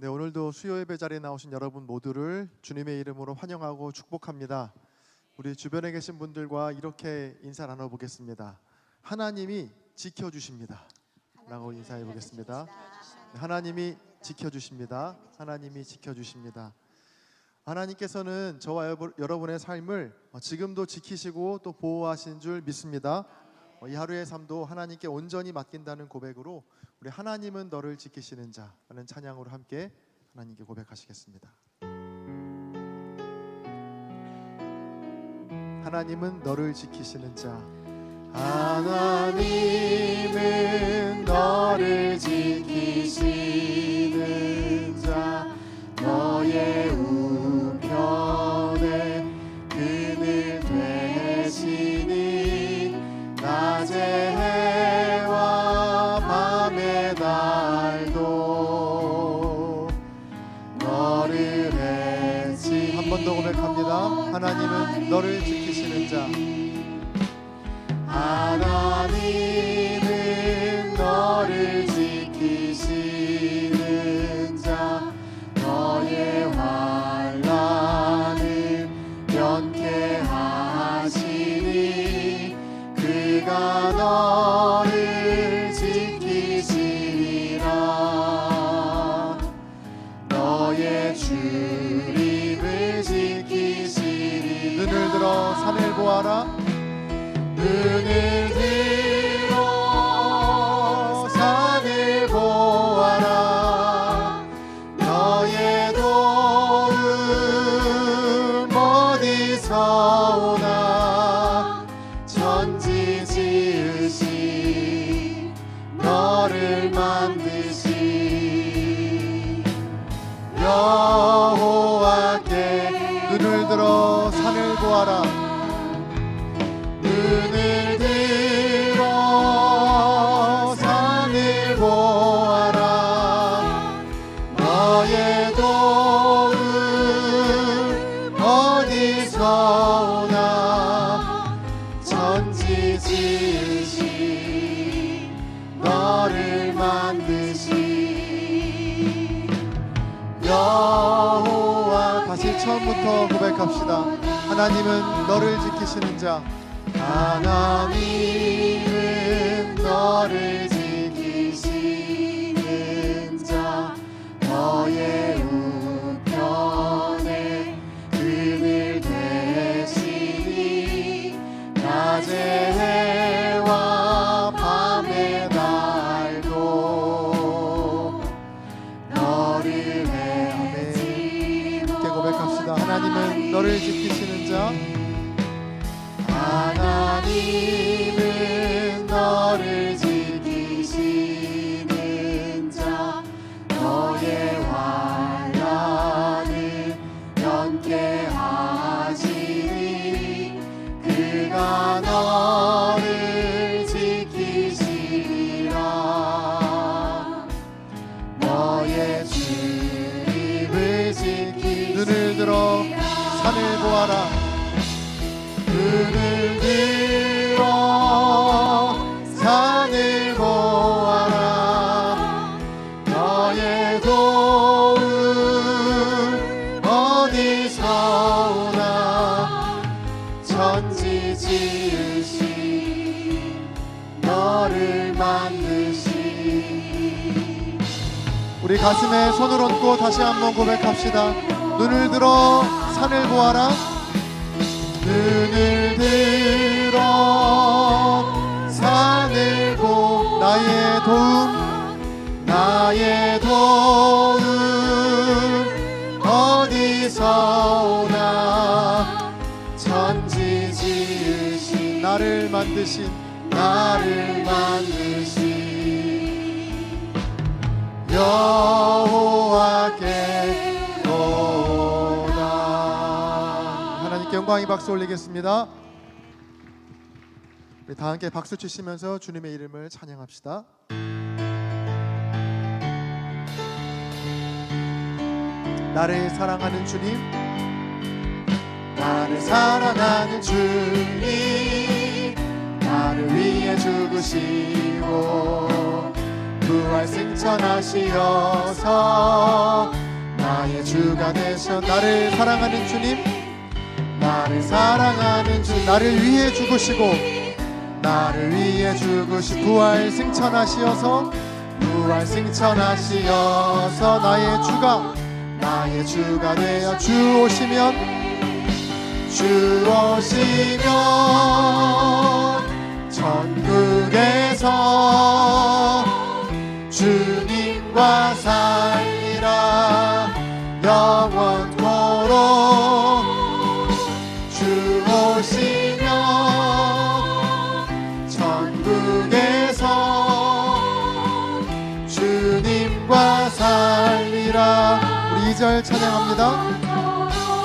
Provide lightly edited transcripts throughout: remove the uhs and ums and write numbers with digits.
네, 오늘도 수요 예배 자리에 나오신 여러분 모두를 주님의 이름으로 환영하고 축복합니다. 우리 주변에 계신 분들과 이렇게 인사 나눠보겠습니다. 하나님이 지켜주십니다 라고 인사해 보겠습니다. 하나님이 지켜주십니다. 하나님이 지켜주십니다. 하나님께서는 저와 여러분의 삶을 지금도 지키시고 또 보호하신 줄 믿습니다. 이 하루의 삶도 하나님께 온전히 맡긴다는 고백으로 우리 하나님은 너를 지키시는 자라는 찬양으로 함께 하나님께 고백하시겠습니다. 하나님은 너를 지키시는 자, 하나님은 너를 지키시는 자, 너의 우편에 그늘 되시니 낮의 해와 밤의 달도 너를 해지. 한 번 더 고백합니다. 하나님은 너를 지키시는 자, 하나님은 너를 지키시는 자, 너의 환난을 면케하시니 그가 너를 지키시리라. 너의 출입을 지키시리. 눈을 들어 산을 보아라. 눈을 들어 산을 보아라. 너의 도움 어디서 오나. 천지 지으신 너를 만드신 여호와께. 눈을 들어 산을 보아라. 눈을 들어 산을 보아라. 너의 도움 어디서 오나. 천지 지으신 너를 만드신 여호와. 다시 처음부터 고백합시다. 하나님은 너를 지키시는 자, 하나님은 너를 지키시는 자, 너의 우편에 그늘 되시니 낮의 해와 밤의 달도 너를 해지. 함께 고백합시다. 하나님은 너를 지키시는 자, 하나님은 너를 지키시는 자, 너의 환난을 면케하시니 그가 너를 지키시리라. 너의 출입을 지키시니. 눈을 들어 산을 보아라. 눈을 들어 산을 보아라. 너의 도움 어디서 오나. 천지 지으신 너를 만드신. 우리 가슴에 손을 얹고 다시 한번 고백합시다. 눈을 들어 산을 보아라. 눈을 들어 산을 보. 나의 도움 어디서 오나. 천지 지으신 나를 만드신 여호와께 하나님께 영광의 박수 올리겠습니다. 우리 다 함께 박수 치시면서 주님의 이름을 찬양합시다. 나를 사랑하는 주님, 나를 사랑하는 주님, 나를 위해 죽으시고 부활 승천하시어서 나의 주가 되셔. 나를 사랑하는 주님, 나를 사랑하는 주, 나를 위해 죽으시고 나를 위해 죽으시 부활 승천하시어서 부활 승천하시어서 나의 주가 되어 주 오시면 천국에서 주님과 살리라 영원토록. 주 오시면 천국에서 주님과 살리라. 우리 2절 찬양합니다.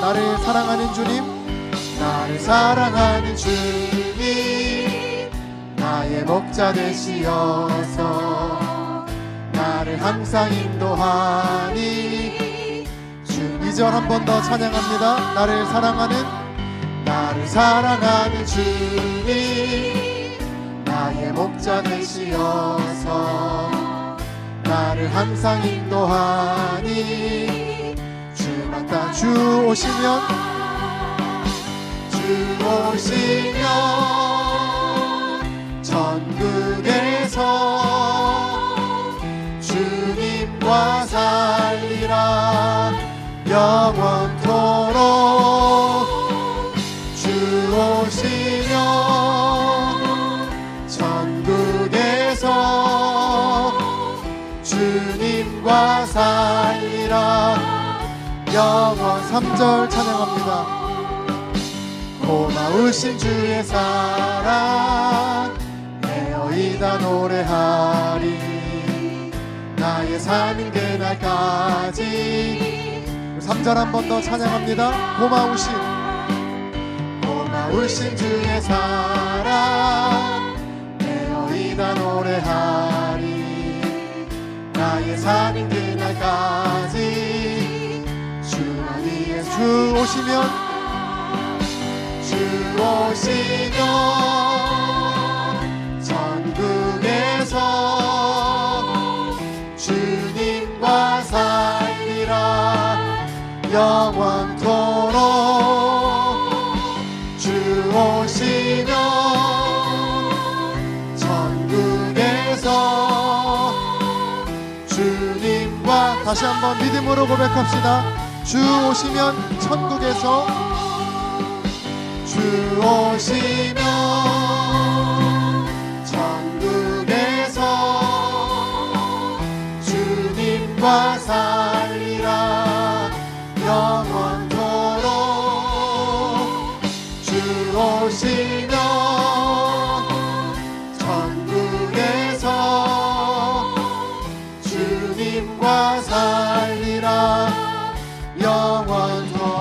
나를 사랑하는 주님, 나를 사랑하는 주님, 나의 목자 되시어서 나를 항상 인도하니. 주 2절 한 번 더 찬양합니다. 나를 사랑하는 주님, 나의 목자 되시어서 나를 항상 인도하니. 주마다 주 오시면 천국에서 주님과 살리라 영원토록. 주 오시면 천국에서 주님과 살리라 영원. 3절 찬양합니다. 고마우신 주의 사랑 내어이다 노래하리 나의 사는 그날까지. 3절 한 번 더 찬양합니다. 고마우신 주의 사랑 내어이다 노래하리 나의 사는 그날까지. 주 위에 주 오시면 천국에서 주님과 살리라 영원토록. 주 오시면 천국에서 주님과. 다시 한번 믿음으로 고백합시다. 주 오시면 천국에서 주 오시면 천국에서 주님과 살리라 영원토록. 주 오시면 천국에서 주님과 살리라 영원토록.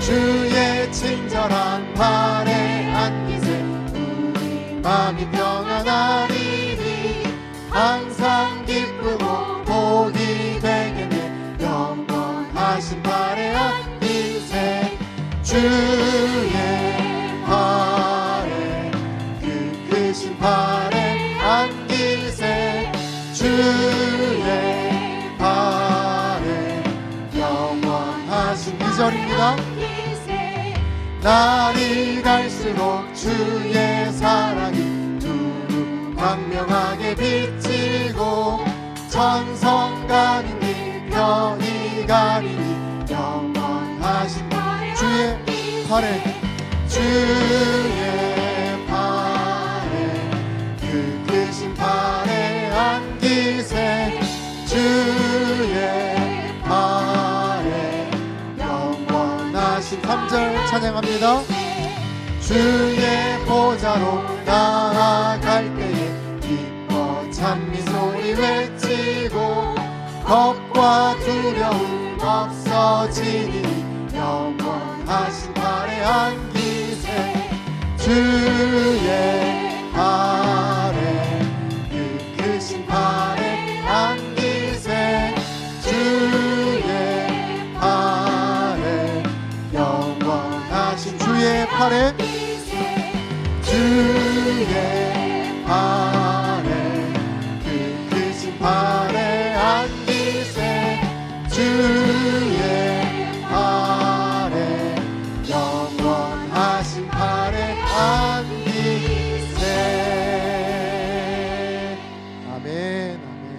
주의 친절한 팔에 안기세 우리 마음이 평안하리니. 항상 기쁘고 복이 되겠네 영원하신 팔에 안기세. 주의 팔에 그 크신 팔에 안기세. 주의 팔에 영원하신. 2절입니다. 날이 갈수록 주의 사랑이 두루 광명하게 비치고 천성 가리니 편히 가리니 영원하신 주의 팔에 그 크신 팔에 안기세. 주의 팔에 영원하신. 3절 찬양합니다. 주의 보좌로 나아갈 때에 기뻐 찬미 소리 외치고 겁과 두려움 없어지니 영원하신 팔에 안기세. 주의 팔에 그 크신 팔에 안기세. 주의 팔에 영원하신. 주의 팔에 주의 아래 그 크신 발에 앉으세 주의 아래 영원하신 발에 앉으세. 아멘. 아멘.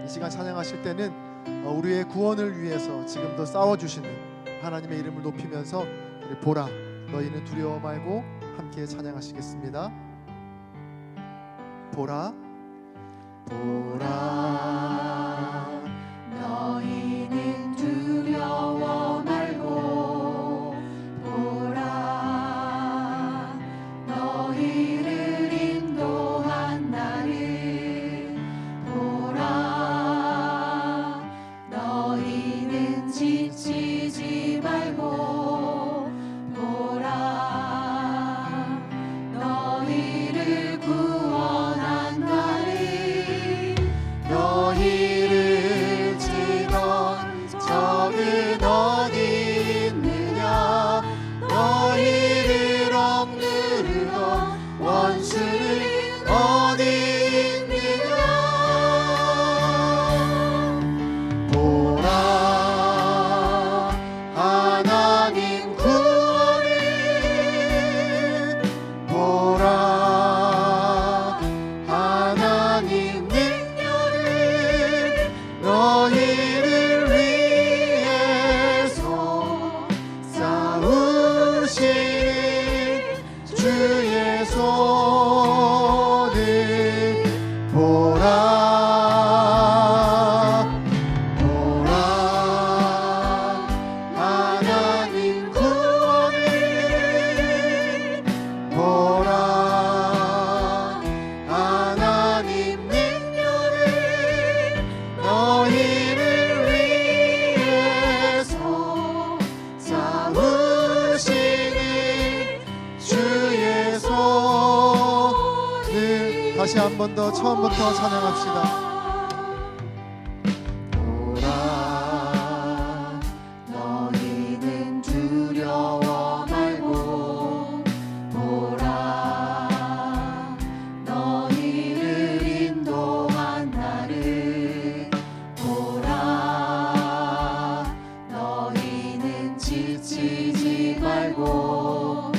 이 시간 찬양하실 때는 우리의 구원을 위해서 지금도 싸워주시는 하나님의 이름을 높이면서 우리 보라 너희는 두려워 말고 함께 찬양하시겠습니다. 보라 보라 너희는 두려워 말고 보라 너희를 인도한 나를 보라 너희는 지치지 말고 보라 너희를 구원한 나를 너희를 치던 적은 어디 있느냐 너희를 억누르던 원수는 어디 있느냐 보라 하나님 구원을 보라 하나님 능력을 너희를 위해서 싸우시는 주의 손을 보라 보라 하나님 구원을 보라 하나님 능력을 너희를 위해서 싸우시는 주의 손을 다시 한 번 더 처음부터 찬양합시다. 보라 너희는 두려워 말고 보라 너희를 인도한 나를 보라 너희는 지치지 말고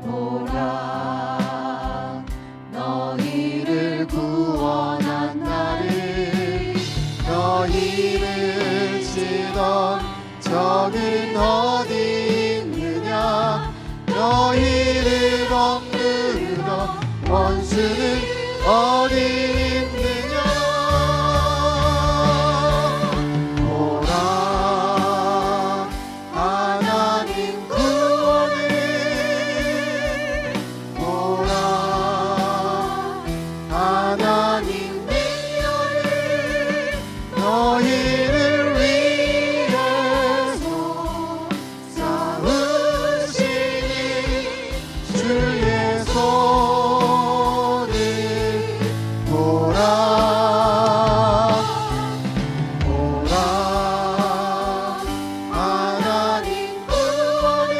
보라 너희를 구원한 나를 너희를 치던 적은 어디 있느냐 너희를 억누르던 원수는 어디 있느냐 보라 하나님 구원을 보라 하나님 능력을 너희를 위해서 싸우시는 주의 손을 보라 보라 하나님 구원을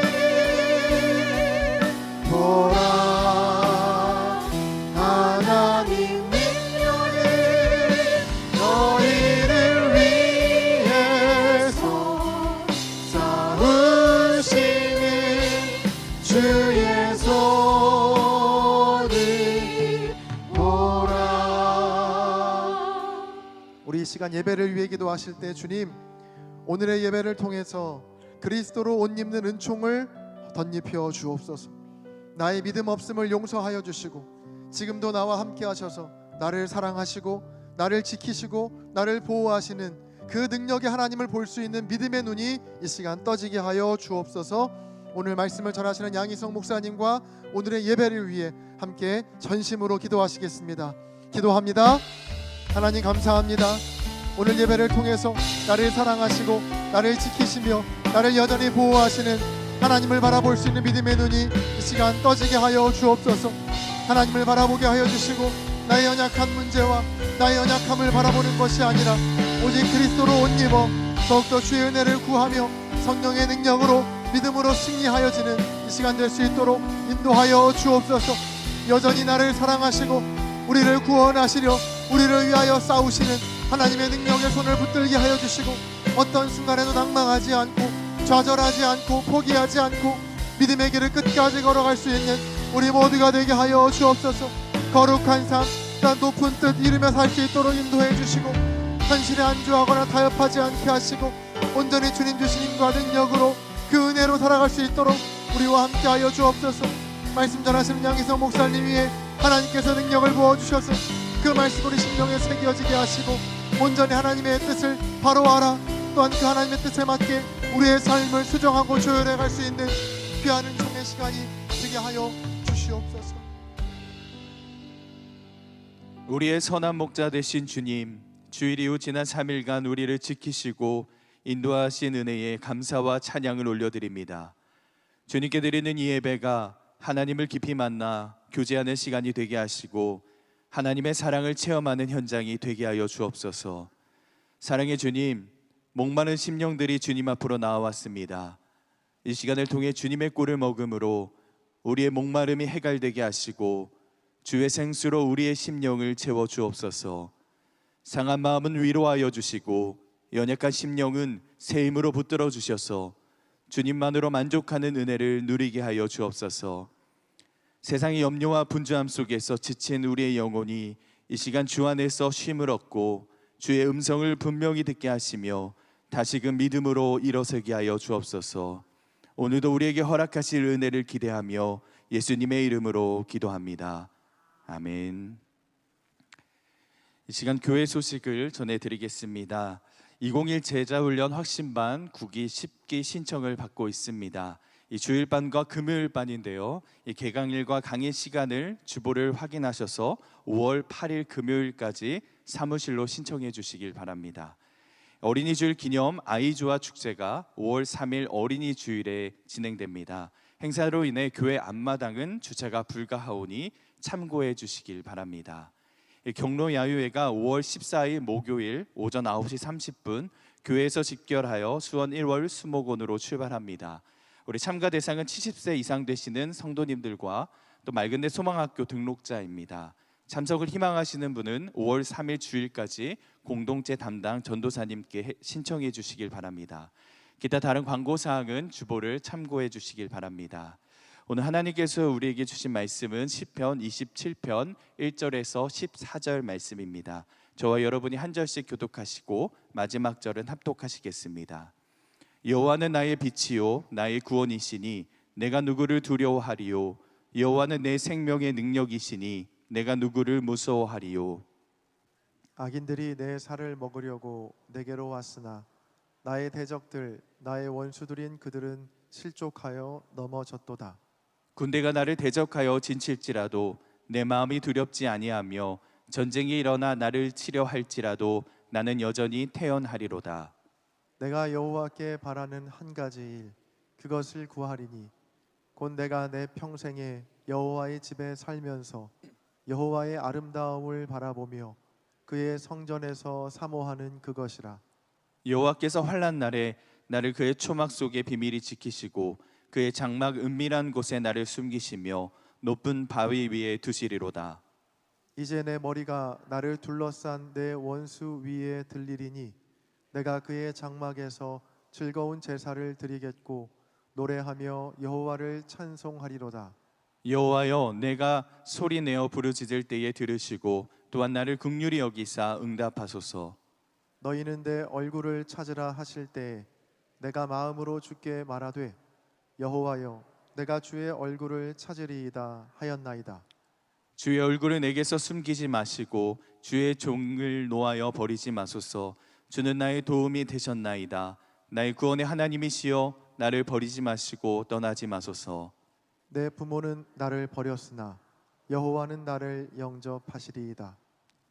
보라 하나님 능력을 너희를 위해서 싸우시는 주의 손을 보라. 우리 이 시간 예배를 위해 기도하실 때 주님 오늘의 예배를 통해서 그리스도로 옷 입는 은총을 덧입혀 주옵소서. 나의 믿음 없음을 용서하여 주시고 지금도 나와 함께 하셔서 나를 사랑하시고 나를 지키시고 나를 보호하시는 그 능력의 하나님을 볼 수 있는 믿음의 눈이 이 시간 떠지게 하여 주옵소서. 오늘 말씀을 전하시는 양희성 목사님과 오늘의 예배를 위해 함께 전심으로 기도하시겠습니다. 기도합니다. 하나님 감사합니다. 오늘 예배를 통해서 나를 사랑하시고 나를 지키시며 나를 여전히 보호하시는 하나님을 바라볼 수 있는 믿음의 눈이 이 시간 떠지게 하여 주옵소서. 하나님을 바라보게 하여 주시고 나의 연약한 문제와 나의 연약함을 바라보는 것이 아니라 오직 그리스도로 옷 입어 더욱더 주의 은혜를 구하며 성령의 능력으로 믿음으로 승리하여지는 이 시간 될 수 있도록 인도하여 주옵소서. 여전히 나를 사랑하시고 우리를 구원하시려 우리를 위하여 싸우시는 하나님의 능력의 손을 붙들게 하여 주시고, 어떤 순간에도 낭망하지 않고 좌절하지 않고 포기하지 않고 믿음의 길을 끝까지 걸어갈 수 있는 우리 모두가 되게 하여 주옵소서. 거룩한 삶, 또한 높은 뜻 이루며 살 수 있도록 인도해 주시고, 현실에 안주하거나 타협하지 않게 하시고, 온전히 주님 주신 힘과 능력으로 그 은혜로 살아갈 수 있도록 우리와 함께 하여 주옵소서. 말씀 전하시는 양희성 목사님 위에 하나님께서 능력을 부어주셔서 그 말씀 우리 심령에 새겨지게 하시고, 온전히 하나님의 뜻을 바로 알아 또한 그 하나님의 뜻에 맞게 우리의 삶을 수정하고 조율해 갈 수 있는 귀한 은총의 시간이 되게 하여 주시옵소서. 우리의 선한 목자 되신 주님, 주일 이후 지난 3일간 우리를 지키시고 인도하신 은혜에 감사와 찬양을 올려드립니다. 주님께 드리는 이 예배가 하나님을 깊이 만나 교제하는 시간이 되게 하시고 하나님의 사랑을 체험하는 현장이 되게 하여 주옵소서. 사랑의 주님, 목마른 심령들이 주님 앞으로 나와왔습니다. 이 시간을 통해 주님의 꿀을 먹음으로 우리의 목마름이 해갈되게 하시고 주의 생수로 우리의 심령을 채워 주옵소서. 상한 마음은 위로하여 주시고 연약한 심령은 새 힘으로 붙들어 주셔서 주님만으로 만족하는 은혜를 누리게 하여 주옵소서. 세상의 염려와 분주함 속에서 지친 우리의 영혼이 이 시간 주 안에서 쉼을 얻고 주의 음성을 분명히 듣게 하시며 다시금 믿음으로 일어서게 하여 주옵소서. 오늘도 우리에게 허락하실 은혜를 기대하며 예수님의 이름으로 기도합니다. 아멘. 이 시간 교회 소식을 전해드리겠습니다. 2021 제자훈련 확신반 9기 10기 신청을 받고 있습니다. 이 주일반과 금요일반인데요, 이 개강일과 강의 시간을 주보를 확인하셔서 5월 8일 금요일까지 사무실로 신청해 주시길 바랍니다. 어린이 주일 기념 아이조화 축제가 5월 3일 어린이 주일에 진행됩니다. 행사로 인해 교회 앞마당은 주차가 불가하오니 참고해 주시길 바랍니다. 경로 야유회가 5월 14일 목요일 오전 9시 30분 교회에서 집결하여 수원 1월 수목원으로 출발합니다. 우리 참가 대상은 70세 이상 되시는 성도님들과 또 맑은내 소망학교 등록자입니다. 참석을 희망하시는 분은 5월 3일 주일까지 공동체 담당 전도사님께 신청해 주시길 바랍니다. 기타 다른 광고사항은 주보를 참고해 주시길 바랍니다. 오늘 하나님께서 우리에게 주신 말씀은 시편 27편 1절에서 14절 말씀입니다. 저와 여러분이 한 절씩 교독하시고 마지막 절은 합독하시겠습니다. 여호와는 나의 빛이요 나의 구원이시니 내가 누구를 두려워하리요. 여호와는 내 생명의 능력이시니 내가 누구를 무서워하리요. 악인들이 내 살을 먹으려고 내게로 왔으나 나의 대적들 나의 원수들인 그들은 실족하여 넘어졌도다. 군대가 나를 대적하여 진칠지라도 내 마음이 두렵지 아니하며 전쟁이 일어나 나를 치려 할지라도 나는 여전히 태연하리로다. 내가 여호와께 바라는 한 가지 일 그것을 구하리니 곧 내가 내 평생에 여호와의 집에 살면서 여호와의 아름다움을 바라보며 그의 성전에서 사모하는 그것이라. 여호와께서 환난 날에 나를 그의 초막 속에 비밀히 지키시고 그의 장막 은밀한 곳에 나를 숨기시며 높은 바위 위에 두시리로다. 이제 내 머리가 나를 둘러싼 내 원수 위에 들리리니 내가 그의 장막에서 즐거운 제사를 드리겠고 노래하며 여호와를 찬송하리로다. 여호와여, 내가 소리내어 부르짖을 때에 들으시고 또한 나를 긍휼히 여기사 응답하소서. 너희는 내 얼굴을 찾으라 하실 때에 내가 마음으로 주께 말하되 여호와여 내가 주의 얼굴을 찾으리이다 하였나이다. 주의 얼굴을 내게서 숨기지 마시고 주의 종을 놓아여 버리지 마소서. 주는 나의 도움이 되셨나이다. 나의 구원의 하나님이시여 나를 버리지 마시고 떠나지 마소서. 내 부모는 나를 버렸으나 여호와는 나를 영접하시리이다.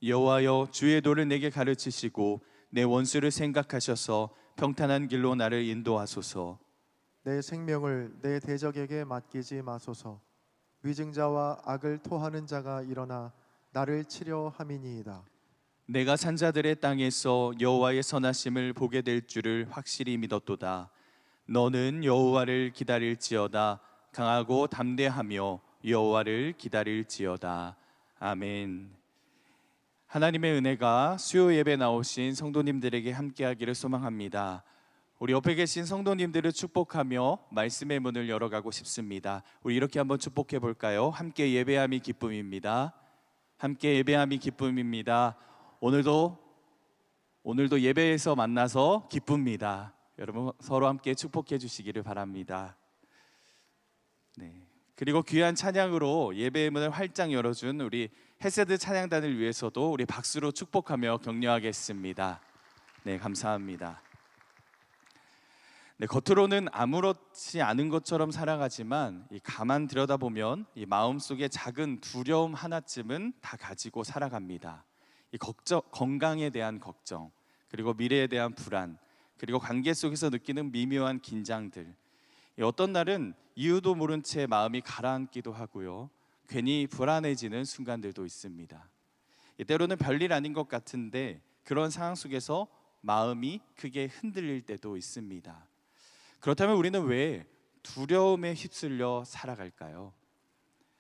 여호와여, 주의 도를 내게 가르치시고 내 원수를 생각하셔서 평탄한 길로 나를 인도하소서. 내 생명을 내 대적에게 맡기지 마소서. 위증자와 악을 토하는 자가 일어나 나를 치려 함이니이다. 내가 산자들의 땅에서 여호와의 선하심을 보게 될 줄을 확실히 믿었도다. 너는 여호와를 기다릴지어다. 강하고 담대하며 여호와를 기다릴지어다. 아멘. 하나님의 은혜가 수요 예배 나오신 성도님들에게 함께하기를 소망합니다. 우리 옆에 계신 성도님들을 축복하며 말씀의 문을 열어가고 싶습니다. 우리 이렇게 한번 축복해 볼까요? 함께 예배함이 기쁨입니다. 함께 예배함이 기쁨입니다. 오늘도 예배에서 만나서 기쁩니다. 여러분 서로 함께 축복해 주시기를 바랍니다. 네. 그리고 귀한 찬양으로 예배의 문을 활짝 열어준 우리 헤세드 찬양단을 위해서도 우리 박수로 축복하며 격려하겠습니다. 네, 감사합니다. 네, 겉으로는 아무렇지 않은 것처럼 살아가지만 가만 들여다보면 이 마음속에 작은 두려움 하나쯤은 다 가지고 살아갑니다. 이 건강에 대한 걱정, 그리고 미래에 대한 불안, 그리고 관계 속에서 느끼는 미묘한 긴장들. 어떤 날은 이유도 모른 채 마음이 가라앉기도 하고요, 괜히 불안해지는 순간들도 있습니다. 때로는 별일 아닌 것 같은데 그런 상황 속에서 마음이 크게 흔들릴 때도 있습니다. 그렇다면 우리는 왜 두려움에 휩쓸려 살아갈까요?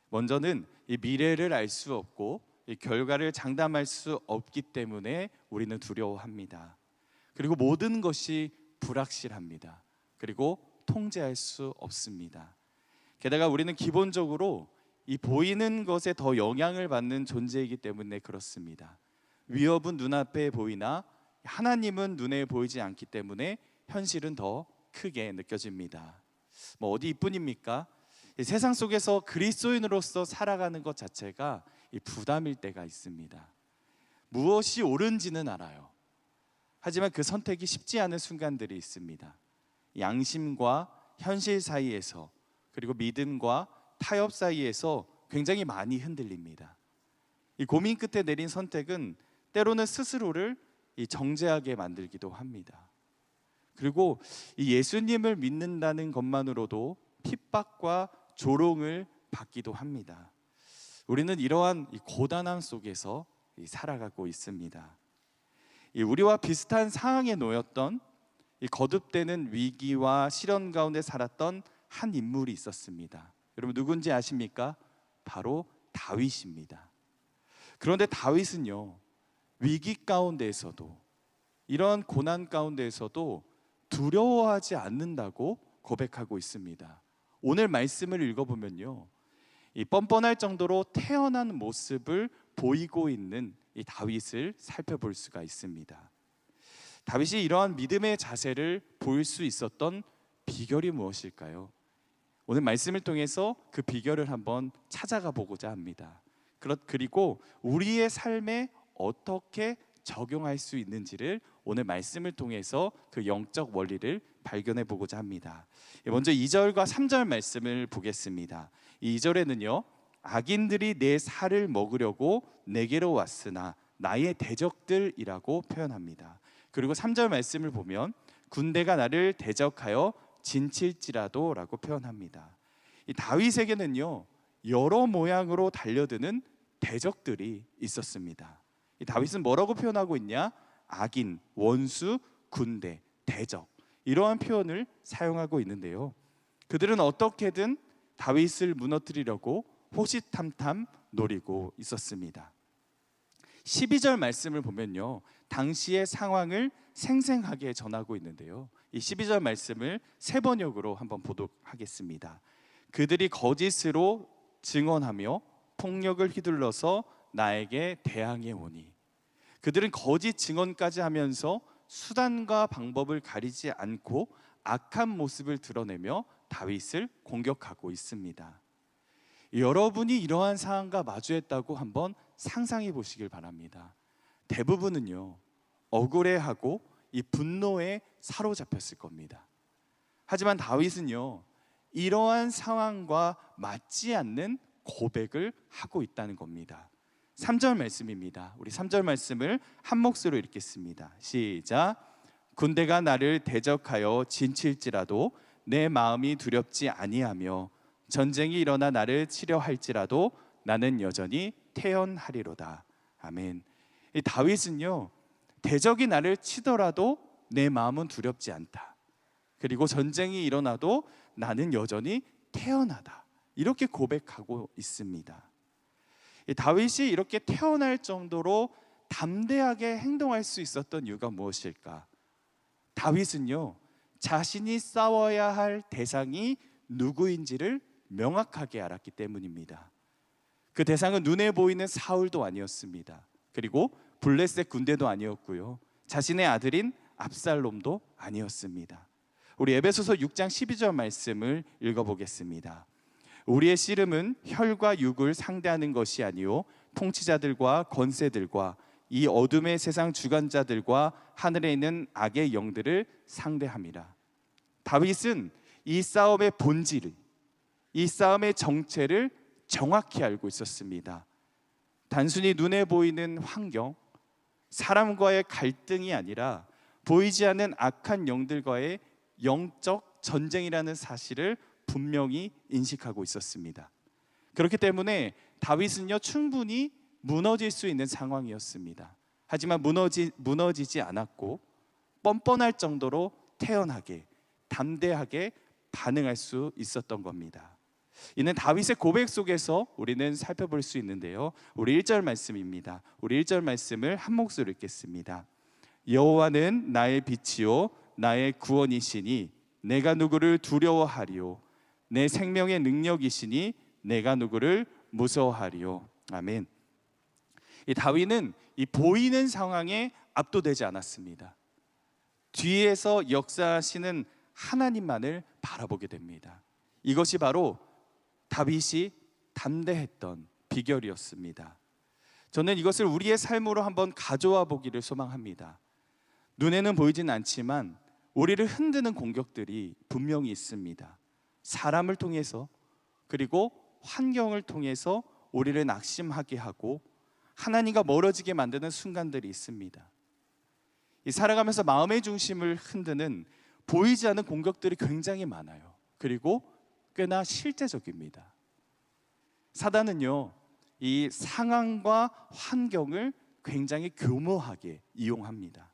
먼저는 이 미래를 알 수 없고 이 결과를 장담할 수 없기 때문에 우리는 두려워합니다. 그리고 모든 것이 불확실합니다. 그리고 통제할 수 없습니다. 게다가 우리는 기본적으로 이 보이는 것에 더 영향을 받는 존재이기 때문에 그렇습니다. 위협은 눈앞에 보이나 하나님은 눈에 보이지 않기 때문에 현실은 더 크게 느껴집니다. 어디 이뿐입니까? 이 세상 속에서 그리스도인으로서 살아가는 것 자체가 이 부담일 때가 있습니다. 무엇이 옳은지는 알아요. 하지만 그 선택이 쉽지 않은 순간들이 있습니다. 양심과 현실 사이에서, 그리고 믿음과 타협 사이에서 굉장히 많이 흔들립니다. 이 고민 끝에 내린 선택은 때로는 스스로를 정죄하게 만들기도 합니다. 그리고 이 예수님을 믿는다는 것만으로도 핍박과 조롱을 받기도 합니다. 우리는 이러한 고단함 속에서 살아가고 있습니다. 우리와 비슷한 상황에 놓였던 거듭되는 위기와 시련 가운데 살았던 한 인물이 있었습니다. 여러분 누군지 아십니까? 바로 다윗입니다. 그런데 다윗은요, 위기 가운데에서도, 이런 고난 가운데에서도 두려워하지 않는다고 고백하고 있습니다. 오늘 말씀을 읽어보면요, 이 뻔뻔할 정도로 태어난 모습을 보이고 있는 이 다윗을 살펴볼 수가 있습니다. 다윗이 이러한 믿음의 자세를 보일 수 있었던 비결이 무엇일까요? 오늘 말씀을 통해서 그 비결을 한번 찾아가 보고자 합니다. 그리고 우리의 삶에 어떻게 적용할 수 있는지를 오늘 말씀을 통해서 그 영적 원리를 발견해 보고자 합니다. 먼저 2절과 3절 말씀을 보겠습니다. 이 2절에는요, 악인들이 내 살을 먹으려고 내게로 왔으나 나의 대적들이라고 표현합니다. 그리고 3절 말씀을 보면 군대가 나를 대적하여 진칠지라도 라고 표현합니다. 이 다윗에게는요, 여러 모양으로 달려드는 대적들이 있었습니다. 이 다윗은 뭐라고 표현하고 있냐? 악인, 원수, 군대, 대적, 이러한 표현을 사용하고 있는데요, 그들은 어떻게든 다윗을 무너뜨리려고 호시탐탐 노리고 있었습니다. 12절 말씀을 보면요, 당시의 상황을 생생하게 전하고 있는데요, 이 12절 말씀을 세 번역으로 한번 보도록 하겠습니다. 그들이 거짓으로 증언하며 폭력을 휘둘러서 나에게 대항해 오니. 그들은 거짓 증언까지 하면서 수단과 방법을 가리지 않고 악한 모습을 드러내며 다윗을 공격하고 있습니다. 여러분이 이러한 상황과 마주했다고 한번 상상해 보시길 바랍니다. 대부분은요, 억울해하고 이 분노에 사로잡혔을 겁니다. 하지만 다윗은요, 이러한 상황과 맞지 않는 고백을 하고 있다는 겁니다. 3절 말씀입니다. 우리 3절 말씀을 한 목소리로 읽겠습니다. 시작. 군대가 나를 대적하여 진칠지라도 내 마음이 두렵지 아니하며 전쟁이 일어나 나를 치려 할지라도 나는 여전히 태연하리로다. 아멘. 이 다윗은요, 대적이 나를 치더라도 내 마음은 두렵지 않다. 그리고 전쟁이 일어나도 나는 여전히 태연하다. 이렇게 고백하고 있습니다. 이 다윗이 이렇게 태어날 정도로 담대하게 행동할 수 있었던 이유가 무엇일까? 다윗은요, 자신이 싸워야 할 대상이 누구인지를 명확하게 알았기 때문입니다. 그 대상은 눈에 보이는 사울도 아니었습니다. 그리고 블레셋 군대도 아니었고요, 자신의 아들인 압살롬도 아니었습니다. 우리 에베소서 6장 12절 말씀을 읽어보겠습니다. 우리의 씨름은 혈과 육을 상대하는 것이 아니요 통치자들과 권세들과 이 어둠의 세상 주관자들과 하늘에 있는 악의 영들을 상대함이라. 다윗은 이 싸움의 본질을, 이 싸움의 정체를 정확히 알고 있었습니다. 단순히 눈에 보이는 환경, 사람과의 갈등이 아니라 보이지 않는 악한 영들과의 영적 전쟁이라는 사실을 분명히 인식하고 있었습니다. 그렇기 때문에 다윗은요, 충분히 무너질 수 있는 상황이었습니다. 하지만 무너지지 않았고 뻔뻔할 정도로 태연하게, 담대하게 반응할 수 있었던 겁니다. 이는 다윗의 고백 속에서 우리는 살펴볼 수 있는데요, 우리 1절 말씀입니다. 우리 1절 말씀을 한 목소리로 읽겠습니다. 여호와는 나의 빛이요 나의 구원이시니 내가 누구를 두려워하리요, 내 생명의 능력이시니 내가 누구를 무서워하리요. 아멘. 이 다윗은 이 보이는 상황에 압도되지 않았습니다. 뒤에서 역사하시는 하나님만을 바라보게 됩니다. 이것이 바로 다윗이 담대했던 비결이었습니다. 저는 이것을 우리의 삶으로 한번 가져와 보기를 소망합니다. 눈에는 보이진 않지만 우리를 흔드는 공격들이 분명히 있습니다. 사람을 통해서, 그리고 환경을 통해서 우리를 낙심하게 하고 하나님과 멀어지게 만드는 순간들이 있습니다. 이 살아가면서 마음의 중심을 흔드는 보이지 않는 공격들이 굉장히 많아요. 그리고 꽤나 실제적입니다. 사단은요, 이 상황과 환경을 굉장히 교묘하게 이용합니다.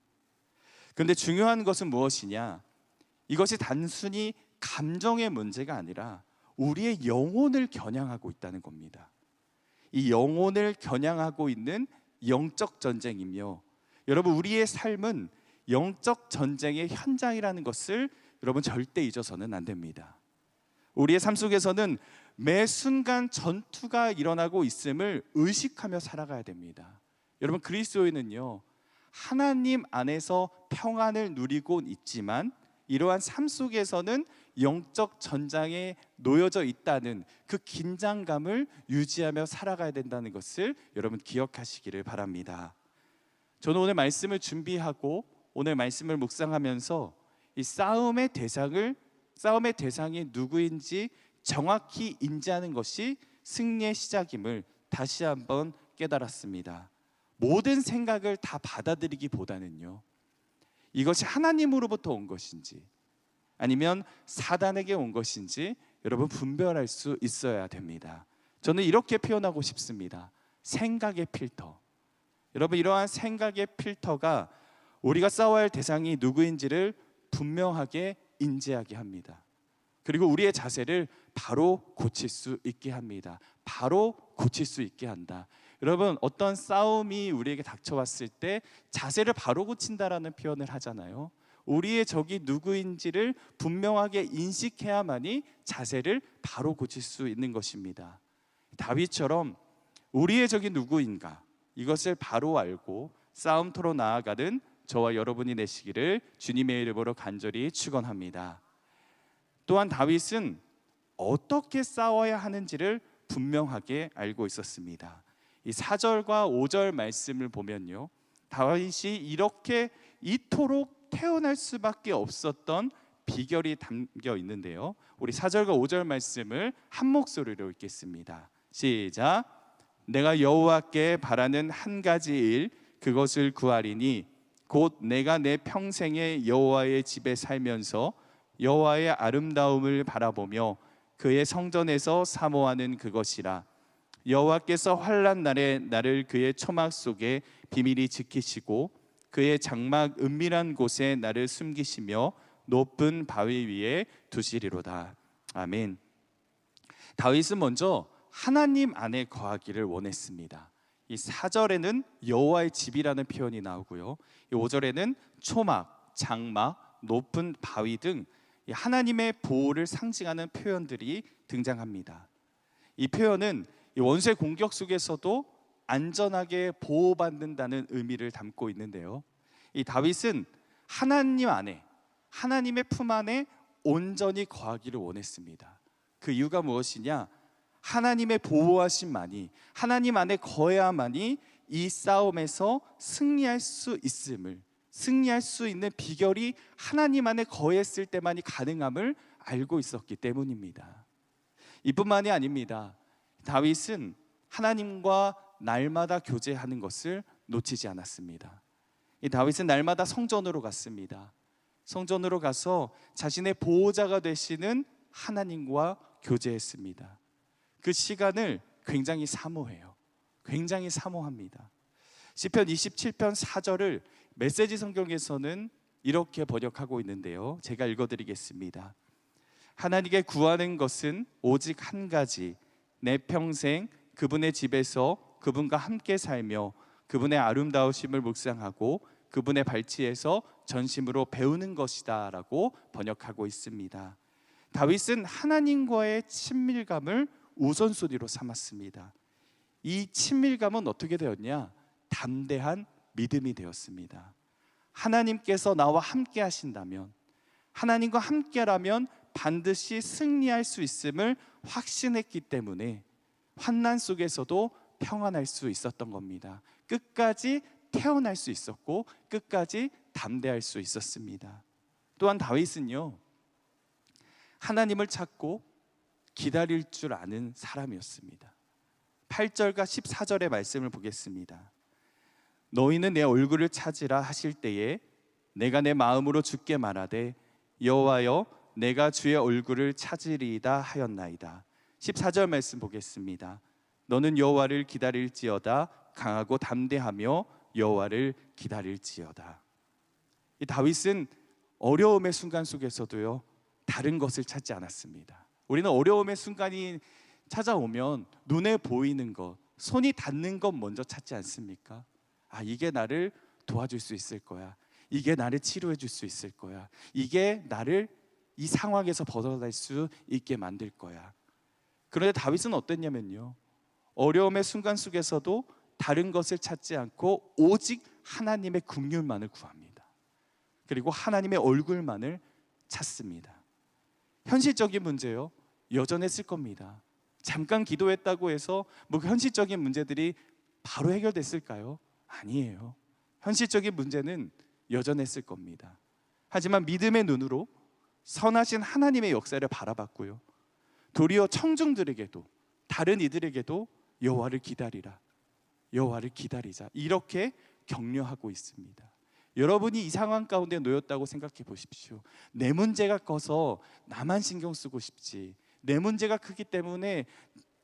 그런데 중요한 것은 무엇이냐? 이것이 단순히 감정의 문제가 아니라 우리의 영혼을 겨냥하고 있다는 겁니다. 이 영혼을 겨냥하고 있는 영적 전쟁이며, 여러분, 우리의 삶은 영적 전쟁의 현장이라는 것을 여러분 절대 잊어서는 안 됩니다. 우리의 삶 속에서는 매 순간 전투가 일어나고 있음을 의식하며 살아가야 됩니다. 여러분, 그리스도인은요, 하나님 안에서 평안을 누리고 있지만 이러한 삶 속에서는 영적 전장에 놓여져 있다는 그 긴장감을 유지하며 살아가야 된다는 것을 여러분 기억하시기를 바랍니다. 저는 오늘 말씀을 준비하고 오늘 말씀을 묵상하면서 이 싸움의 대상이 누구인지 정확히 인지하는 것이 승리의 시작임을 다시 한번 깨달았습니다. 모든 생각을 다 받아들이기보다는요, 이것이 하나님으로부터 온 것인지 아니면 사단에게 온 것인지 여러분 분별할 수 있어야 됩니다. 저는 이렇게 표현하고 싶습니다. 생각의 필터. 여러분, 이러한 생각의 필터가 우리가 싸워야 할 대상이 누구인지를 분명하게 인지하게 합니다. 그리고 우리의 자세를 바로 고칠 수 있게 합니다. 바로 고칠 수 있게 한다. 여러분, 어떤 싸움이 우리에게 닥쳐왔을 때 자세를 바로 고친다라는 표현을 하잖아요. 우리의 적이 누구인지를 분명하게 인식해야만이 자세를 바로 고칠 수 있는 것입니다. 다윗처럼 우리의 적이 누구인가, 이것을 바로 알고 싸움터로 나아가는 저와 여러분이 되시기를 주님의 이름으로 간절히 축원합니다. 또한 다윗은 어떻게 싸워야 하는지를 분명하게 알고 있었습니다. 이 4절과 5절 말씀을 보면요, 다윗이 이렇게 이토록 태어날 수밖에 없었던 비결이 담겨 있는데요, 우리 4절과 5절 말씀을 한 목소리로 읽겠습니다. 시작. 내가 여호와께 바라는 한 가지 일, 그것을 구하리니 곧 내가 내 평생에 여호와의 집에 살면서 여호와의 아름다움을 바라보며 그의 성전에서 사모하는 그것이라. 여호와께서 환난 날에 나를 그의 초막 속에 비밀히 지키시고 그의 장막 은밀한 곳에 나를 숨기시며 높은 바위 위에 두시리로다. 아멘. 다윗은 먼저 하나님 안에 거하기를 원했습니다. 이 4절에는 여호와의 집이라는 표현이 나오고요. 이 5절에는 초막, 장막, 높은 바위 등 하나님의 보호를 상징하는 표현들이 등장합니다. 이 표현은 원수의 공격 속에서도 안전하게 보호받는다는 의미를 담고 있는데요. 이 다윗은 하나님 안에, 하나님의 품 안에 온전히 거하기를 원했습니다. 그 이유가 무엇이냐? 하나님의 보호하심만이, 하나님 안에 거해야만이 이 싸움에서 승리할 수 있음을, 승리할 수 있는 비결이 하나님 안에 거했을 때만이 가능함을 알고 있었기 때문입니다. 이뿐만이 아닙니다. 다윗은 하나님과 날마다 교제하는 것을 놓치지 않았습니다. 이 다윗은 날마다 성전으로 갔습니다. 성전으로 가서 자신의 보호자가 되시는 하나님과 교제했습니다. 그 시간을 굉장히 사모해요. 굉장히 사모합니다. 시편 27편 4절을 메시지 성경에서는 이렇게 번역하고 있는데요. 제가 읽어드리겠습니다. 하나님께 구하는 것은 오직 한 가지, 내 평생 그분의 집에서 그분과 함께 살며 그분의 아름다우심을 묵상하고 그분의 발치에서 전심으로 배우는 것이다 라고 번역하고 있습니다. 다윗은 하나님과의 친밀감을 우선순위로 삼았습니다. 이 친밀감은 어떻게 되었냐? 담대한 믿음이 되었습니다. 하나님께서 나와 함께 하신다면, 하나님과 함께라면 반드시 승리할 수 있음을 확신했기 때문에 환난 속에서도 평안할 수 있었던 겁니다. 끝까지 태어날 수 있었고 끝까지 담대할 수 있었습니다. 또한 다윗은요, 하나님을 찾고 기다릴 줄 아는 사람이었습니다. 8절과 14절의 말씀을 보겠습니다. 너희는 내 얼굴을 찾으라 하실 때에 내가 내 마음으로 주께 말하되 여호와여 내가 주의 얼굴을 찾으리이다 하였나이다. 14절 말씀 보겠습니다. 너는 여호와를 기다릴지어다 강하고 담대하며 여호와를 기다릴지어다. 이 다윗은 어려움의 순간 속에서도요 다른 것을 찾지 않았습니다. 우리는 어려움의 순간이 찾아오면 눈에 보이는 것, 손이 닿는 것 먼저 찾지 않습니까? 아, 이게 나를 도와줄 수 있을 거야. 이게 나를 치료해 줄 수 있을 거야. 이게 나를 이 상황에서 벗어날 수 있게 만들 거야. 그런데 다윗은 어땠냐면요, 어려움의 순간 속에서도 다른 것을 찾지 않고 오직 하나님의 긍휼만을 구합니다. 그리고 하나님의 얼굴만을 찾습니다. 현실적인 문제요, 여전했을 겁니다. 잠깐 기도했다고 해서 뭐 현실적인 문제들이 바로 해결됐을까요? 아니에요. 현실적인 문제는 여전했을 겁니다. 하지만 믿음의 눈으로 선하신 하나님의 역사를 바라봤고요, 도리어 청중들에게도, 다른 이들에게도 여호와를 기다리라, 여호와를 기다리자, 이렇게 격려하고 있습니다. 여러분이 이 상황 가운데 놓였다고 생각해 보십시오. 내 문제가 커서 나만 신경 쓰고 싶지, 내 문제가 크기 때문에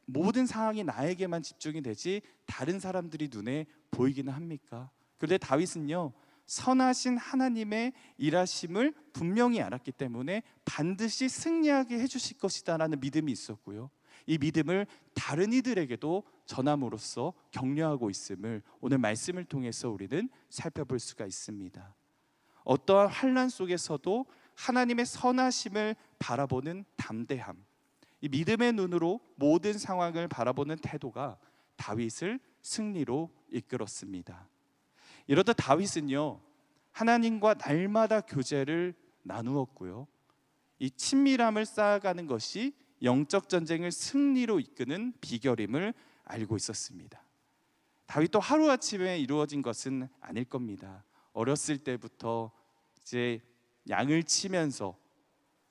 모든 상황이 나에게만 집중이 되지 다른 사람들이 눈에 보이기는 합니까? 그런데 다윗은요, 선하신 하나님의 일하심을 분명히 알았기 때문에 반드시 승리하게 해주실 것이다 라는 믿음이 있었고요, 이 믿음을 다른 이들에게도 전함으로써 격려하고 있음을 오늘 말씀을 통해서 우리는 살펴볼 수가 있습니다. 어떠한 환난 속에서도 하나님의 선하심을 바라보는 담대함, 이 믿음의 눈으로 모든 상황을 바라보는 태도가 다윗을 승리로 이끌었습니다. 이렇듯 다윗은요, 하나님과 날마다 교제를 나누었고요, 이 친밀함을 쌓아가는 것이 영적 전쟁을 승리로 이끄는 비결임을 알고 있었습니다. 다윗도 하루아침에 이루어진 것은 아닐 겁니다. 어렸을 때부터 이제 양을 치면서,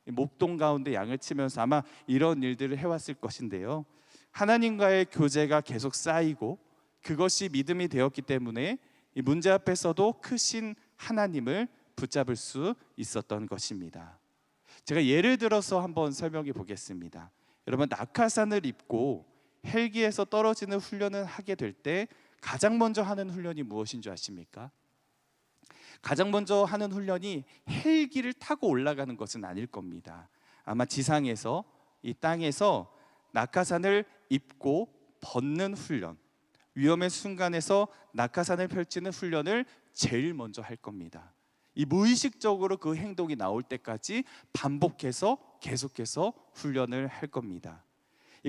목동 가운데 양을 치면서 아마 이런 일들을 해왔을 것인데요, 하나님과의 교제가 계속 쌓이고 그것이 믿음이 되었기 때문에 이 문제 앞에서도 크신 하나님을 붙잡을 수 있었던 것입니다. 제가 예를 들어서 한번 설명해 보겠습니다. 여러분, 낙하산을 입고 헬기에서 떨어지는 훈련을 하게 될 때 가장 먼저 하는 훈련이 무엇인 줄 아십니까? 가장 먼저 하는 훈련이 헬기를 타고 올라가는 것은 아닐 겁니다. 아마 지상에서, 이 땅에서 낙하산을 입고 벗는 훈련, 위험의 순간에서 낙하산을 펼치는 훈련을 제일 먼저 할 겁니다. 이 무의식적으로 그 행동이 나올 때까지 반복해서 계속해서 훈련을 할 겁니다.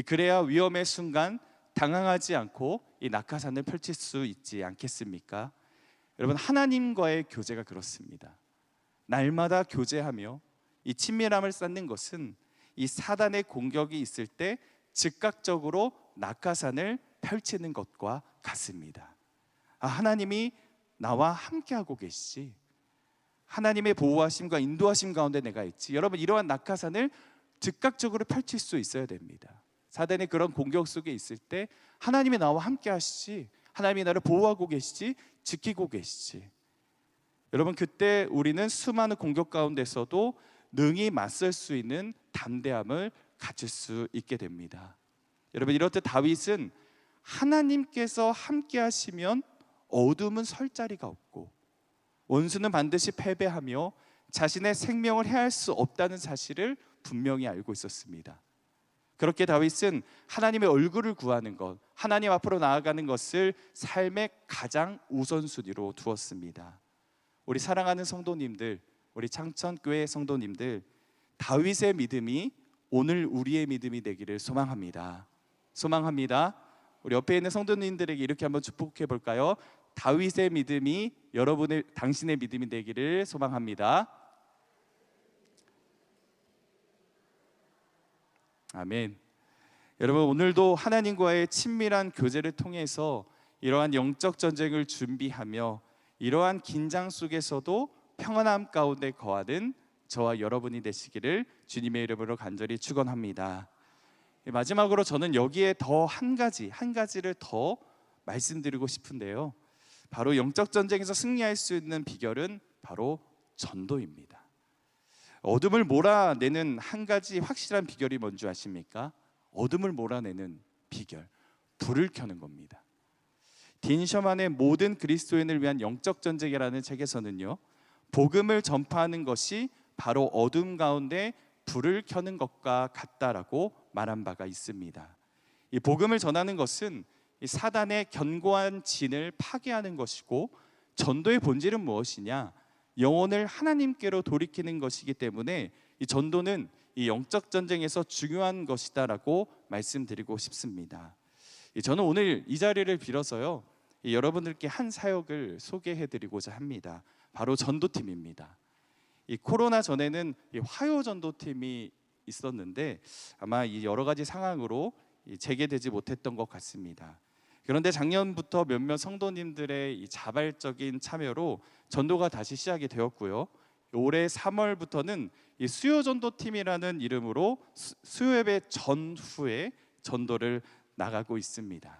그래야 위험의 순간 당황하지 않고 이 낙하산을 펼칠 수 있지 않겠습니까? 여러분, 하나님과의 교제가 그렇습니다. 날마다 교제하며 이 친밀함을 쌓는 것은 이 사단의 공격이 있을 때 즉각적으로 낙하산을 펼치는 것과 같습니다. 하나님이 나와 함께하고 계시지, 하나님의 보호하심과 인도하심 가운데 내가 있지. 여러분, 이러한 낙하산을 즉각적으로 펼칠 수 있어야 됩니다. 사단의 그런 공격 속에 있을 때 하나님이 나와 함께 하시지, 하나님이 나를 보호하고 계시지, 지키고 계시지. 여러분, 그때 우리는 수많은 공격 가운데서도 능히 맞설 수 있는 담대함을 가질 수 있게 됩니다. 여러분, 이렇듯 다윗은 하나님께서 함께 하시면 어둠은 설 자리가 없고 원수는 반드시 패배하며 자신의 생명을 해할 수 없다는 사실을 분명히 알고 있었습니다. 그렇게 다윗은 하나님의 얼굴을 구하는 것, 하나님 앞으로 나아가는 것을 삶의 가장 우선순위로 두었습니다. 우리 사랑하는 성도님들, 우리 창천교회 성도님들, 다윗의 믿음이 오늘 우리의 믿음이 되기를 소망합니다. 소망합니다. 우리 옆에 있는 성도님들에게 이렇게 한번 축복해 볼까요? 다윗의 믿음이 당신의 믿음이 되기를 소망합니다. 아멘. 여러분, 오늘도 하나님과의 친밀한 교제를 통해서 이러한 영적 전쟁을 준비하며 이러한 긴장 속에서도 평안함 가운데 거하는 저와 여러분이 되시기를 주님의 이름으로 간절히 축원합니다. 마지막으로 저는 여기에 더 한 가지를 더 말씀드리고 싶은데요, 바로 영적 전쟁에서 승리할 수 있는 비결은 바로 전도입니다. 어둠을 몰아내는 한 가지 확실한 비결이 뭔지 아십니까? 어둠을 몰아내는 비결, 불을 켜는 겁니다. 딘 셔만의 모든 그리스도인을 위한 영적 전쟁이라는 책에서는요, 복음을 전파하는 것이 바로 어둠 가운데 불을 켜는 것과 같다라고 말한 바가 있습니다. 이 복음을 전하는 것은 이 사단의 견고한 진을 파괴하는 것이고, 전도의 본질은 무엇이냐? 영혼을 하나님께로 돌이키는 것이기 때문에 이 전도는 이 영적 전쟁에서 중요한 것이다라고 말씀드리고 싶습니다. 저는 오늘 이 자리를 빌어서요, 여러분들께 한 사역을 소개해드리고자 합니다. 바로 전도팀입니다. 이 코로나 전에는 이 화요 전도팀이 있었는데 아마 이 여러 가지 상황으로 재개되지 못했던 것 같습니다. 그런데 작년부터 몇몇 성도님들의 이 자발적인 참여로 전도가 다시 시작이 되었고요. 올해 3월부터는 이 수요 전도팀이라는 이름으로 수요 예배 전후에 전도를 나가고 있습니다.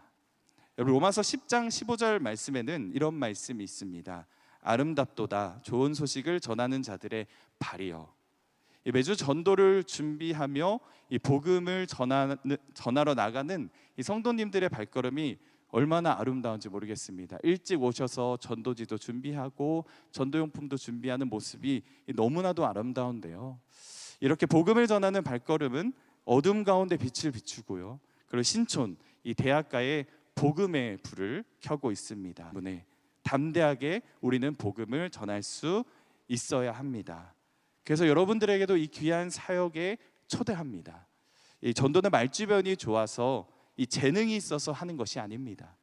여러분, 로마서 10장 15절 말씀에는 이런 말씀이 있습니다. 아름답도다 좋은 소식을 전하는 자들의 발이여. 매주 전도를 준비하며 이 복음을 전하러 나가는 이 성도님들의 발걸음이 얼마나 아름다운지 모르겠습니다. 일찍 오셔서 전도지도 준비하고 전도용품도 준비하는 모습이 너무나도 아름다운데요, 이렇게 복음을 전하는 발걸음은 어둠 가운데 빛을 비추고요, 그리고 신촌 이 대학가에 복음의 불을 켜고 있습니다. 때문에 담대하게 우리는 복음을 전할 수 있어야 합니다. 그래서 여러분들에게도 이 귀한 사역에 초대합니다. 이 전도는 말주변이 좋아서 이 재능이 있어서 하는 것이 아닙니다.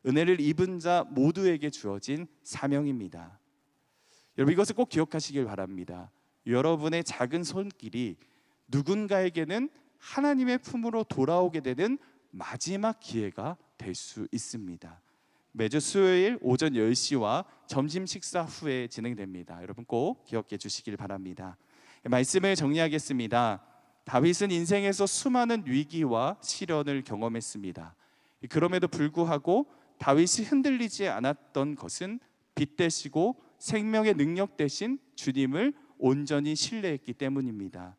은혜를 입은 자 모두에게 주어진 사명입니다. 여러분, 이것을 꼭 기억하시길 바랍니다. 여러분의 작은 손길이 누군가에게는 하나님의 품으로 돌아오게 되는 마지막 기회가 될 수 있습니다. 매주 수요일 오전 10시와 점심 식사 후에 진행됩니다. 여러분 꼭 기억해 주시길 바랍니다. 말씀을 정리하겠습니다. 다윗은 인생에서 수많은 위기와 시련을 경험했습니다. 그럼에도 불구하고 다윗이 흔들리지 않았던 것은 빛 되시고 생명의 능력 되신 주님을 온전히 신뢰했기 때문입니다.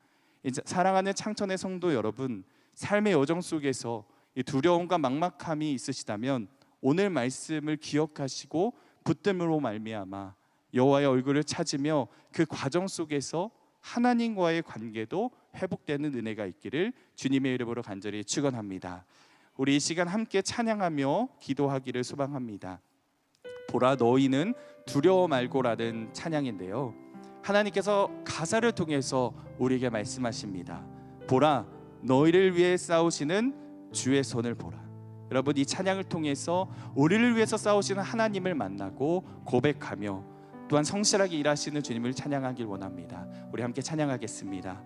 사랑하는 창천의 성도 여러분, 삶의 여정 속에서 두려움과 막막함이 있으시다면 오늘 말씀을 기억하시고 붙듦으로 말미암아 여호와의 얼굴을 찾으며 그 과정 속에서 하나님과의 관계도 회복되는 은혜가 있기를 주님의 이름으로 간절히 축원합니다. 우리 이 시간 함께 찬양하며 기도하기를 소망합니다. 보라 너희는 두려워 말고라는 찬양인데요, 하나님께서 가사를 통해서 우리에게 말씀하십니다. 보라 너희를 위해 싸우시는 주의 손을 보라. 여러분, 이 찬양을 통해서 우리를 위해서 싸우시는 하나님을 만나고 고백하며 또한 성실하게 일하시는 주님을 찬양하길 원합니다. 우리 함께 찬양하겠습니다.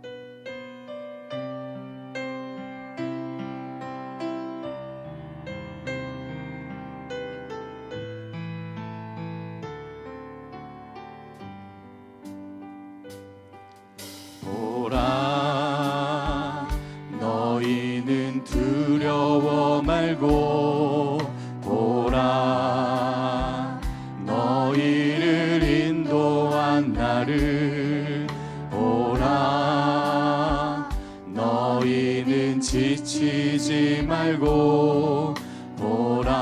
보라 너희는 두려워 말고 보라 너희를 인도한 나를 보라 너희는 지치지 말고 보라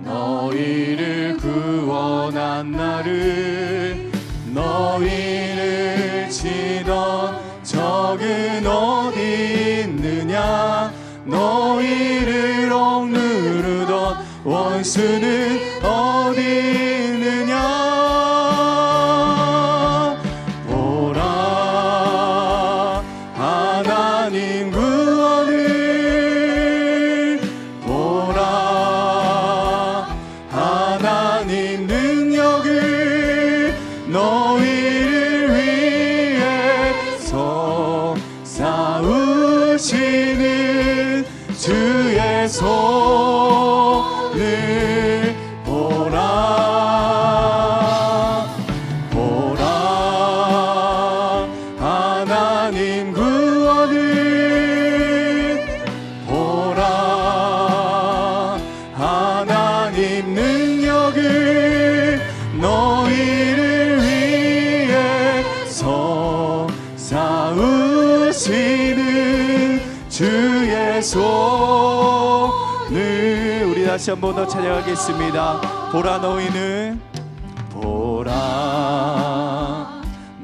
너희를 구원한 나를 너희를 치던 적은 어디 있느냐 너희를 억누르던 원수는 어디 있느냐 보라 하나님 구원을 보라 하나님 능력을 너희를 위해서 싸우시는 주의 손을 보라 보라 하나님 구원을 보라 하나님 능력을 너희를 위해서 싸우시는 주의 손을 우리 다시 한번 더 찬양하겠습니다. 보라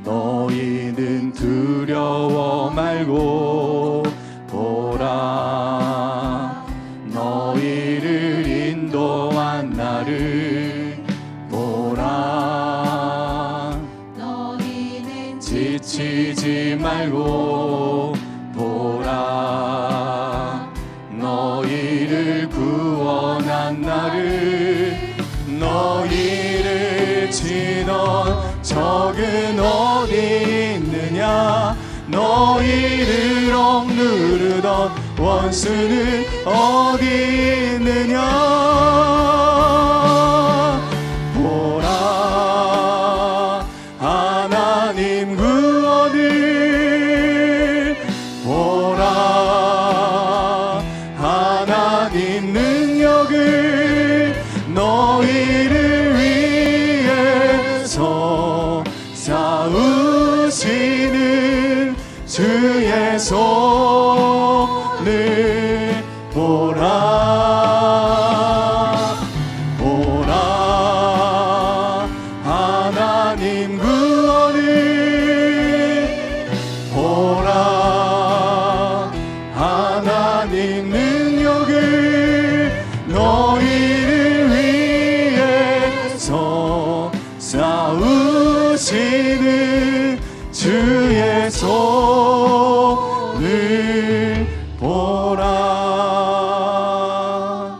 너희는 두려워 말고 보라 너희를 인도한 나를 보라 너희는 지치지 말고 보라 너희를 구원한 나를 너희를 치던 적은 어디 있느냐 너희를 억누르던 원수는 어디 있느냐 보라 하나님 구원을 보라 하나님 능력을 너희를 위해서 싸우시는 주의 손을 보라 보라 하나님 구원을 보라 하나님 능력을 너희를 위해서 싸우시는 주의 손을 보라.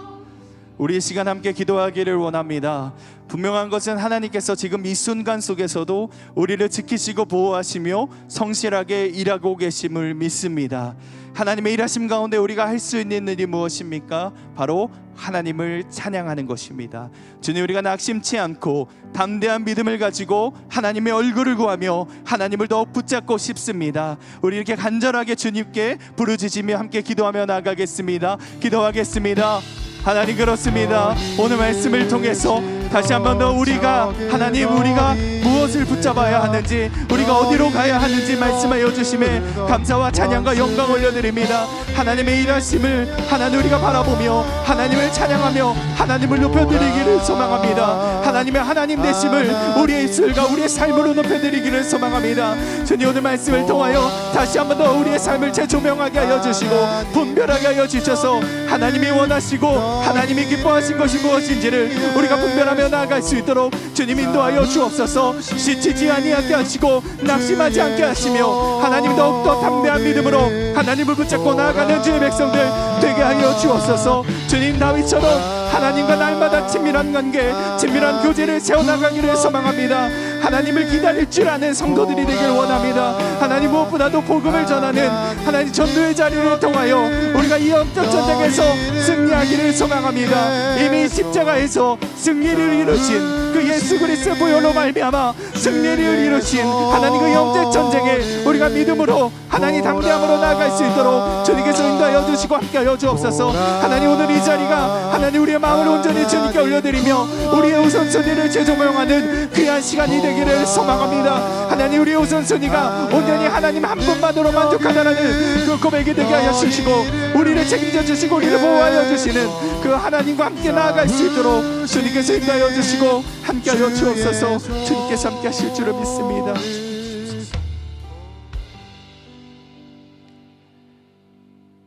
우리 이 시간 함께 기도하기를 원합니다. 분명한 것은 하나님께서 지금 이 순간 속에서도 우리를 지키시고 보호하시며 성실하게 일하고 계심을 믿습니다. 하나님의 일하심 가운데 우리가 할 수 있는 일이 무엇입니까? 바로 하나님을 찬양하는 것입니다. 주님, 우리가 낙심치 않고 담대한 믿음을 가지고 하나님의 얼굴을 구하며 하나님을 더욱 붙잡고 싶습니다. 우리 이렇게 간절하게 주님께 부르짖으며 함께 기도하며 나가겠습니다. 기도하겠습니다. 하나님, 그렇습니다. 오늘 말씀을 통해서 다시 한 번 더 우리가 하나님, 우리가 무엇을 붙잡아야 하는지, 우리가 어디로 가야 하는지 말씀하여 주심에 감사와 찬양과 영광 올려드립니다. 하나님의 일하심을 하나님 우리가 바라보며 하나님을 찬양하며 하나님을 높여드리기를 소망합니다. 하나님의 하나님 되심을 우리의 입술과 우리의 삶으로 높여드리기를 소망합니다. 주님, 오늘 말씀을 통하여 다시 한 번 더 우리의 삶을 재조명하게 하여 주시고 분별하게 하여 주셔서 하나님이 원하시고 하나님이 기뻐하신 것이 무엇인지를 우리가 분별하며 나아갈 수 있도록 주님 인도하여 주옵소서. 지치지 아니하게 하시고 낙심하지 않게 하시며 하나님 더욱더 담대한 믿음으로 하나님을 붙잡고 나아가는 주의 백성들 되게 하여 주옵소서. 주님, 다윗처럼 하나님과 날마다 친밀한 관계, 친밀한 교제를 세워나가기를 소망합니다. 하나님을 기다릴 줄 아는 성도들이 되길 원합니다. 하나님, 무엇보다도 복음을 전하는 하나님 전도의 자리를 통하여 우리가 이 영적 전쟁에서 승리하기를 소망합니다. 이미 십자가에서 승리를 이루신 그 예수 그리스도의 보혈로 말미암아 승리를 이루신 하나님 그 영적 전쟁에 우리가 믿음으로 하나님 담대함으로 나아갈 수 있도록 주님께서 인도하여 주시고 함께하여 주옵소서. 하나님, 오늘 이 자리가 하나님 우리의 마음을 온전히 주님께 올려드리며 우리의 우선순위를 재조명하는 귀한 시간이 되기를 소망합니다. 하나님, 우리의 우선순위가 온전히 하나님 한 분만으로 만족하다라는 그 고백이 되게 하여 주시고 우리를 책임져 주시고 우리를 보호하여 주시는 그 하나님과 함께 나아갈 수 있도록 주님께서 인도하여 주시고 함께하여 주옵소서. 주님께서 함께 하실 줄을 믿습니다.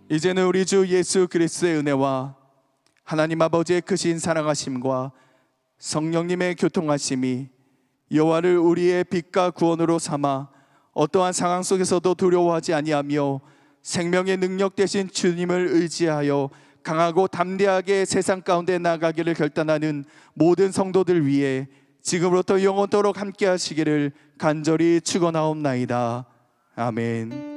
이제는 우리 주 예수 그리스도의 은혜와 하나님 아버지의 크신 사랑하심과 성령님의 교통하심이 여호와를 우리의 빛과 구원으로 삼아 어떠한 상황 속에서도 두려워하지 아니하며 생명의 능력 되신 주님을 의지하여 강하고 담대하게 세상 가운데 나가기를 결단하는 모든 성도들 위해 지금부터 영원토록 함께 하시기를 간절히 축원하옵나이다. 아멘.